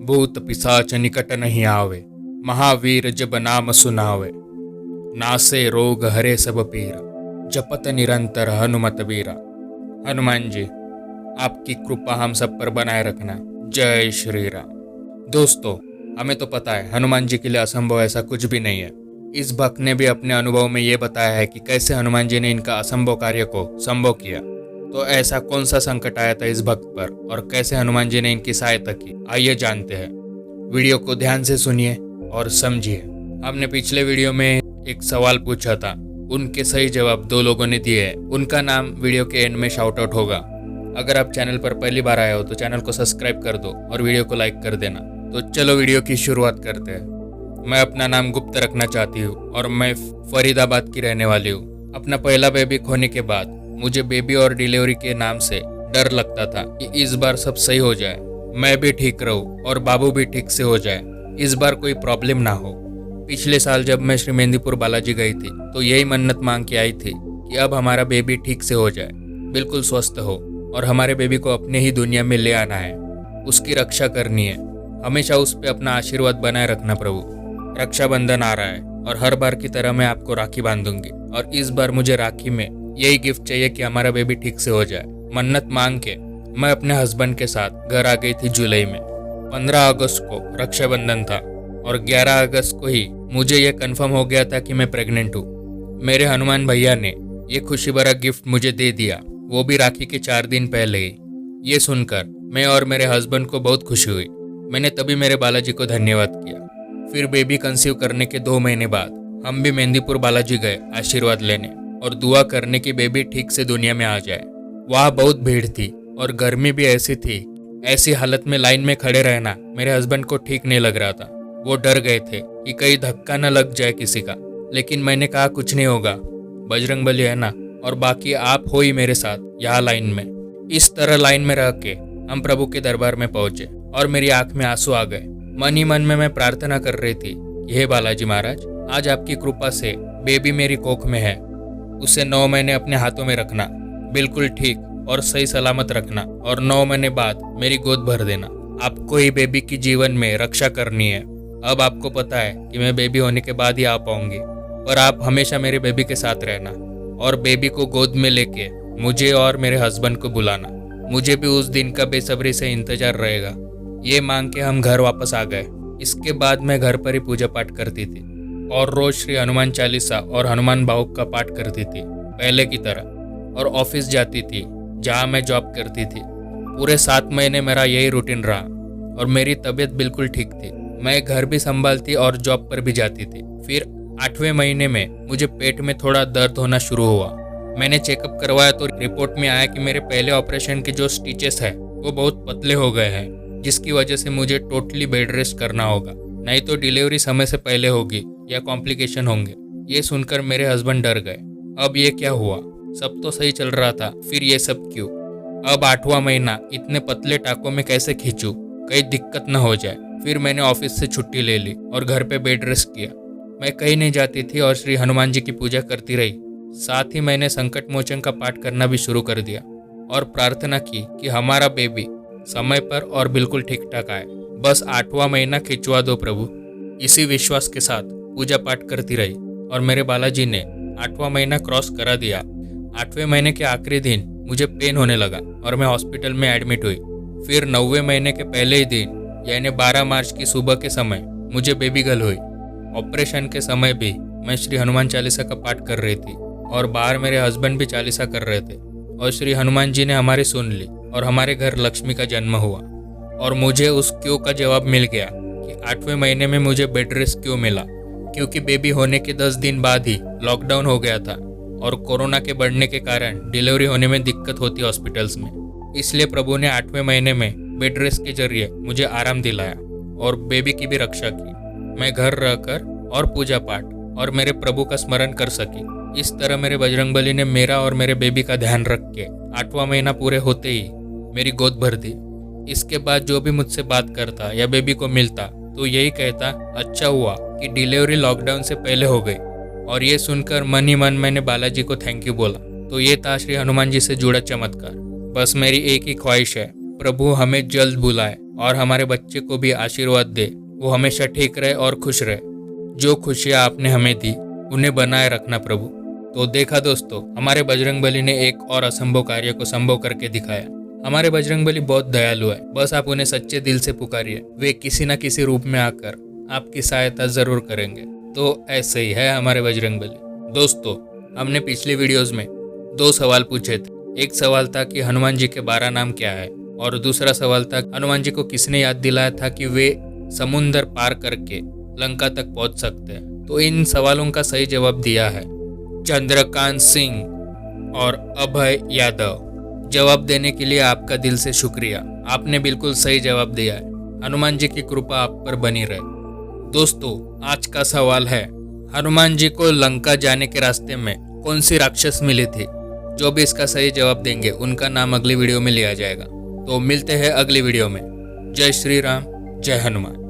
भूत पिशाच निकट नहीं आवे, महावीर जब नाम सुनावे। नासे रोग हरे सब पीरा, जपत निरंतर हनुमत बीरा। हनुमान जी, आपकी कृपा हम सब पर बनाए रखना। जय श्री राम। दोस्तों, हमें तो पता है हनुमान जी के लिए असंभव ऐसा कुछ भी नहीं है। इस भक्त ने भी अपने अनुभव में ये बताया है कि कैसे हनुमान जी ने इनका असंभव कार्य को संभव किया। तो ऐसा कौन सा संकट आया था इस भक्त पर और कैसे हनुमान जी ने इनकी सहायता की, आइए जानते हैं। वीडियो को ध्यान से सुनिए और समझिए। हमने पिछले वीडियो में एक सवाल पूछा था, उनके सही जवाब 2 लोगों ने दिए हैं। उनका नाम वीडियो के एंड में शाउट आउट होगा। अगर आप चैनल पर पहली बार आए हो तो चैनल को सब्सक्राइब कर दो और वीडियो को लाइक कर देना। तो चलो वीडियो की शुरुआत करते हैं। मैं अपना नाम गुप्त रखना चाहती हूँ और मैं फरीदाबाद की रहने वाली हूँ। अपना पहला बेबी खोने के बाद मुझे बेबी और डिलीवरी के नाम से डर लगता था कि इस बार सब सही हो जाए, मैं भी ठीक रहूं और बाबू भी ठीक से हो जाए, इस बार कोई प्रॉब्लम ना हो। पिछले साल जब मैं श्री मेहंदीपुर बालाजी गई थी तो यही मन्नत मांग के आई थी कि अब हमारा बेबी ठीक से हो जाए, बिल्कुल स्वस्थ हो और हमारे बेबी को अपने ही दुनिया में ले आना है, उसकी रक्षा करनी है। हमेशा उस पर अपना आशीर्वाद बनाए रखना प्रभु। रक्षाबंधन आ रहा है और हर बार की तरह मैं आपको राखी बांधूंगी और इस बार मुझे राखी में यही गिफ्ट चाहिए कि हमारा बेबी ठीक से हो जाए। मन्नत मांग के मैं अपने हस्बैंड के साथ घर आ गई थी जुलाई में। 15 अगस्त को रक्षाबंधन था और 11 अगस्त को ही मुझे यह कंफर्म हो गया था कि मैं प्रेग्नेंट हूँ। मेरे हनुमान भैया ने ये खुशी भरा गिफ्ट मुझे दे दिया, वो भी राखी के 4 दिन पहले ही। ये सुनकर मैं और मेरे हस्बैंड को बहुत खुशी हुई। मैंने तभी मेरे बालाजी को धन्यवाद किया। फिर बेबी कंसीव करने के 2 महीने बाद हम भी मेहंदीपुर बालाजी गए आशीर्वाद लेने और दुआ करने की बेबी ठीक से दुनिया में आ जाए। वहाँ बहुत भीड़ थी और गर्मी भी ऐसी थी। ऐसी हालत में लाइन में खड़े रहना मेरे हस्बैंड को ठीक नहीं लग रहा था। वो डर गए थे कि कहीं धक्का न लग जाए किसी का, लेकिन मैंने कहा कुछ नहीं होगा, बजरंगबली है ना, और बाकी आप हो ही मेरे साथ यहाँ लाइन में। इस तरह लाइन में रह के हम प्रभु के दरबार में पहुंचे और मेरी आंख में आंसू आ गए। मन ही मन में मैं प्रार्थना कर रही थी, हे बालाजी महाराज, आज आपकी कृपा से बेबी मेरी कोख में है, उसे 9 महीने अपने हाथों में रखना, बिल्कुल ठीक और सही सलामत रखना और 9 महीने बाद मेरी गोद भर देना। आपको ही बेबी की जीवन में रक्षा करनी है। अब आपको पता है कि मैं बेबी होने के बाद ही आ पाऊंगी, पर आप हमेशा मेरे बेबी के साथ रहना और बेबी को गोद में लेके मुझे और मेरे हस्बैंड को बुलाना। मुझे भी उस दिन का बेसब्री से इंतजार रहेगा। ये मांग के हम घर वापस आ गए। इसके बाद मैं घर पर ही पूजा पाठ करती थी और रोज श्री हनुमान चालीसा और हनुमान भावुक का पाठ करती थी पहले की तरह, और ऑफिस जाती थी जहाँ मैं जॉब करती थी। पूरे 7 महीने मेरा यही रूटीन रहा और मेरी तबीयत बिल्कुल ठीक थी। मैं घर भी संभालती और जॉब पर भी जाती थी। फिर 8वें महीने में मुझे पेट में थोड़ा दर्द होना शुरू हुआ। मैंने चेकअप करवाया तो रिपोर्ट में आया कि मेरे पहले ऑपरेशन के जो स्टिचेस है वो बहुत पतले हो गए हैं, जिसकी वजह से मुझे टोटली बेड रेस्ट करना होगा, नहीं तो डिलीवरी समय से पहले होगी या कॉम्प्लिकेशन होंगे। ये सुनकर मेरे हस्बैंड डर गए। अब ये क्या हुआ? सब तो सही चल रहा था, फिर ये सब क्यों? अब 8वां महीना इतने पतले टाकों में कैसे खींचूं, कहीं दिक्कत न हो जाए। फिर मैंने ऑफिस से छुट्टी ले ली और घर पे बेड रेस्ट किया। मैं कहीं नहीं जाती थी और श्री हनुमान जी की पूजा करती रही। साथ ही मैंने संकट मोचन का पाठ करना भी शुरू कर दिया और प्रार्थना की कि हमारा बेबी समय पर और बिल्कुल ठीक ठाक आए। बस 8वां महीना खिंचवा दो प्रभु। इसी विश्वास के साथ पूजा पाठ करती रही और मेरे बालाजी ने 8वां महीना क्रॉस करा दिया। 8वें महीने के आखिरी दिन मुझे पेन होने लगा और मैं हॉस्पिटल में एडमिट हुई। फिर 9वें महीने के पहले ही दिन यानी 12 मार्च की सुबह के समय मुझे बेबी गर्ल हुई। ऑपरेशन के समय भी मैं श्री हनुमान चालीसा का पाठ कर रही थी और बाहर मेरे हस्बैंड भी चालीसा कर रहे थे और श्री हनुमान जी ने हमारी सुन ली और हमारे घर लक्ष्मी का जन्म हुआ। और मुझे उस क्यों का जवाब मिल गया कि 8वें महीने में मुझे बेड रेस्ट क्यों मिला, क्योंकि बेबी होने के 10 दिन बाद ही लॉकडाउन हो गया था और कोरोना के बढ़ने के कारण डिलीवरी होने में दिक्कत होती हॉस्पिटल्स में। इसलिए प्रभु ने 8वें महीने में बेड रेस्ट के जरिए मुझे आराम दिलाया और बेबी की भी रक्षा की। मैं घर रहकर और पूजा पाठ और मेरे प्रभु का स्मरण कर सकी। इस तरह मेरे बजरंगबली ने मेरा और मेरे बेबी का ध्यान रख के 8वां महीना पूरे होते ही मेरी गोद भर दी। इसके बाद जो भी मुझसे बात करता या बेबी को मिलता तो यही कहता, अच्छा हुआ कि डिलीवरी लॉकडाउन से पहले हो गई। और ये सुनकर मन ही मन मैंने बालाजी को थैंक यू बोला। तो ये था श्री हनुमान जी से जुड़ा चमत्कार। बस मेरी एक ही ख्वाहिश है, प्रभु हमें जल्द बुलाए और हमारे बच्चे को भी आशीर्वाद दे, वो हमेशा ठीक रहे और खुश रहे। जो खुशियाँ आपने हमें दी उन्हें बनाए रखना प्रभु। तो देखा दोस्तों, हमारे बजरंगबली ने एक और असंभव कार्य को संभव करके दिखाया। हमारे बजरंगबली बहुत दयालु है, बस आप उन्हें सच्चे दिल से पुकारिए, वे किसी न किसी रूप में आकर आपकी सहायता जरूर करेंगे। तो ऐसे ही है हमारे बजरंगबली। दोस्तों, हमने पिछली वीडियोस में 2 सवाल पूछे थे। एक सवाल था कि हनुमान जी के 12 नाम क्या है, और दूसरा सवाल था हनुमान जी को किसने याद दिलाया था कि वे समुंदर पार करके लंका तक पहुंच सकते हैं। तो इन सवालों का सही जवाब दिया है चंद्रकांत सिंह और अभय यादव। जवाब देने के लिए आपका दिल से शुक्रिया, आपने बिल्कुल सही जवाब दिया है। हनुमान जी की कृपा आप पर बनी रहे। दोस्तों, आज का सवाल है, हनुमान जी को लंका जाने के रास्ते में कौन सी राक्षस मिली थी? जो भी इसका सही जवाब देंगे उनका नाम अगली वीडियो में लिया जाएगा। तो मिलते हैं अगली वीडियो में। जय श्री राम, जय हनुमान।